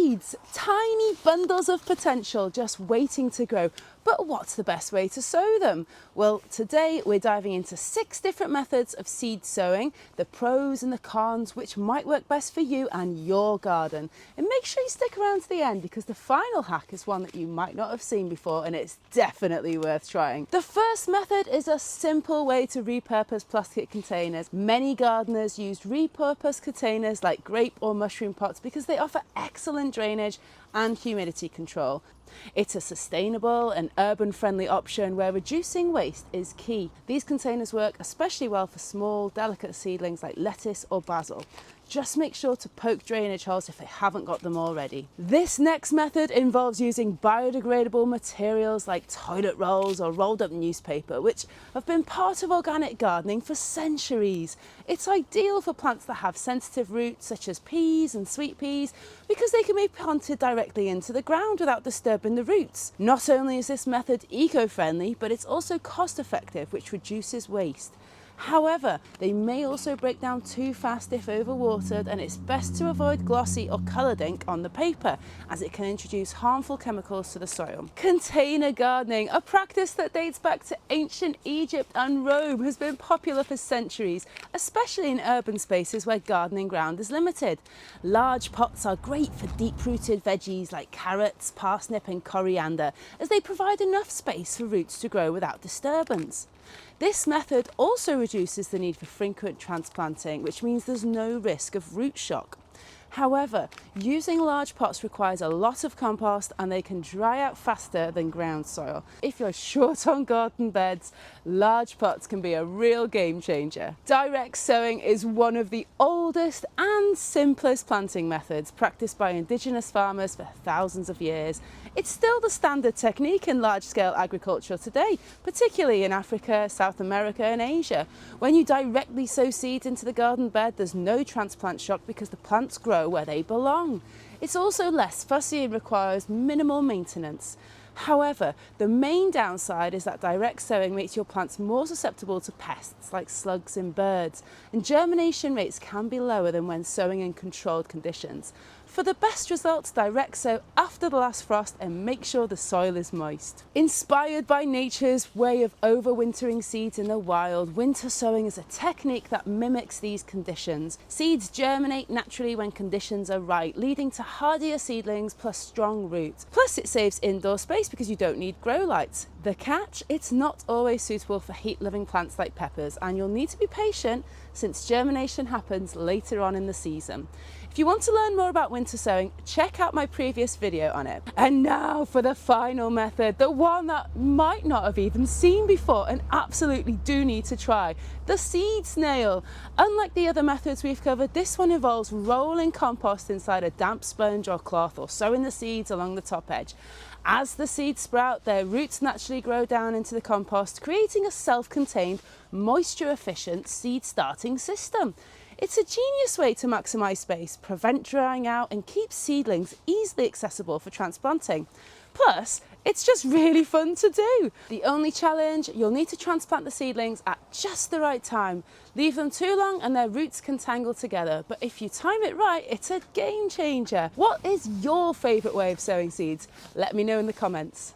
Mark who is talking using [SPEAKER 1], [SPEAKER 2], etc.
[SPEAKER 1] Seeds, tiny bundles of potential just waiting to grow. But what's the best way to sow them? Well, today we're diving into 6 different methods of seed sowing, the pros and the cons, which might work best for you and your garden. And make sure you stick around to the end because the final hack is one that you might not have seen before and it's definitely worth trying. The first method is a simple way to repurpose plastic containers. Many gardeners use repurposed containers like grape or mushroom pots because they offer excellent drainage and humidity control. It's a sustainable and urban-friendly option where reducing waste is key. These containers work especially well for small, delicate seedlings like lettuce or basil. Just make sure to poke drainage holes if they haven't got them already. This next method involves using biodegradable materials like toilet rolls or rolled up newspaper, which have been part of organic gardening for centuries. It's ideal for plants that have sensitive roots such as peas and sweet peas because they can be planted directly into the ground without disturbing the roots. Not only is this method eco-friendly, but it's also cost-effective, which reduces waste. However, they may also break down too fast if overwatered, and it's best to avoid glossy or coloured ink on the paper as it can introduce harmful chemicals to the soil. Container gardening, a practice that dates back to ancient Egypt and Rome, has been popular for centuries, especially in urban spaces where gardening ground is limited. Large pots are great for deep-rooted veggies like carrots, parsnip and coriander, as they provide enough space for roots to grow without disturbance. This method also reduces the need for frequent transplanting, which means there's no risk of root shock. However, using large pots requires a lot of compost and they can dry out faster than ground soil. If you're short on garden beds, large pots can be a real game changer. Direct sowing is one of the oldest and simplest planting methods practiced by indigenous farmers for thousands of years. It's still the standard technique in large-scale agriculture today, particularly in Africa, South America and Asia. When you directly sow seeds into the garden bed, there's no transplant shock because the plants grow where they belong. It's also less fussy and requires minimal maintenance. However, the main downside is that direct sowing makes your plants more susceptible to pests like slugs and birds, and germination rates can be lower than when sowing in controlled conditions. For the best results, direct sow after the last frost and make sure the soil is moist. Inspired by nature's way of overwintering seeds in the wild, winter sowing is a technique that mimics these conditions. Seeds germinate naturally when conditions are right, leading to hardier seedlings plus strong roots. Plus it saves indoor space because you don't need grow lights. The catch? It's not always suitable for heat-loving plants like peppers, and you'll need to be patient since germination happens later on in the season. If you want to learn more about winter sowing, check out my previous video on it. And now for the final method, the one that you might not have even seen before and absolutely do need to try, the seed snail. Unlike the other methods we've covered, this one involves rolling compost inside a damp sponge or cloth or sowing the seeds along the top edge. As the seeds sprout, their roots naturally grow down into the compost, creating a self-contained, moisture-efficient seed starting system. It's a genius way to maximise space, prevent drying out and keep seedlings easily accessible for transplanting. Plus, it's just really fun to do. The only challenge, you'll need to transplant the seedlings at just the right time. Leave them too long and their roots can tangle together, but if you time it right, it's a game changer. What is your favourite way of sowing seeds? Let me know in the comments.